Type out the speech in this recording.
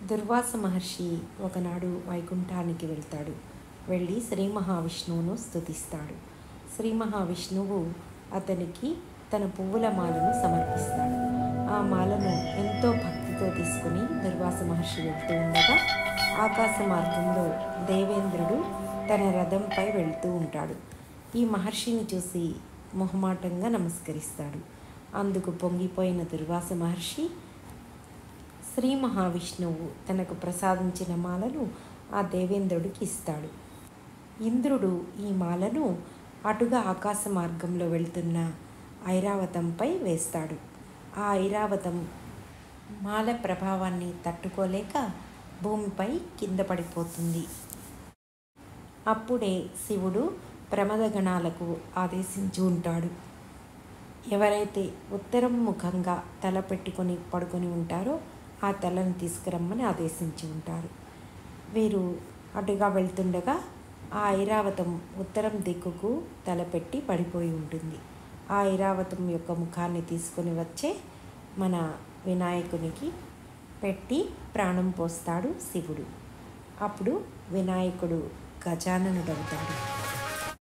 దుర్వాస మహర్షి ఒకనాడు వైకుంఠానికి వెళ్తాడు. వెళ్ళి శ్రీ మహావిష్ణువును స్తుతిస్తాడు. శ్రీ మహావిష్ణువు అతనికి తన పువ్వుల మాలను సమర్పిస్తాడు. ఆ మాలను ఎంతో భక్తితో తీసుకుని దుర్వాస మహర్షి వెళ్తూ ఉండగా ఆకాశ మార్గంలో దేవేంద్రుడు తన రథంపై వెళ్తూ ఉంటాడు. ఈ మహర్షిని చూసి మొహమాటంగా నమస్కరిస్తాడు. అందుకు పొంగిపోయిన దుర్వాస మహర్షి శ్రీ మహావిష్ణువు తనకు ప్రసాదించిన మాలను ఆ దేవేంద్రుడికి ఇస్తాడు. ఇంద్రుడు ఈ మాలను అటుగా ఆకాశ మార్గంలో వెళ్తున్న ఐరావతంపై వేస్తాడు. ఆ ఐరావతం మాల ప్రభావాన్ని తట్టుకోలేక భూమిపై కింద పడిపోతుంది. అప్పుడే శివుడు ప్రమదగణాలకు ఆదేశించి ఉంటాడు. ఎవరైతే ఉత్తరం ముఖంగా తల పెట్టుకొని పడుకొని ఉంటారో ఆ తలను తీసుకురమ్మని ఆదేశించి ఉంటారు. వీరు అటుగా వెళ్తుండగా ఆ ఐరావతం ఉత్తరం దిక్కుకు తలపెట్టి పడిపోయి ఉంటుంది. ఆ ఐరావతం యొక్క ముఖాన్ని తీసుకొని వచ్చే మన వినాయకునికి పెట్టి ప్రాణం పోస్తాడు శివుడు. అప్పుడు వినాయకుడు గజాననుడవుతాడు.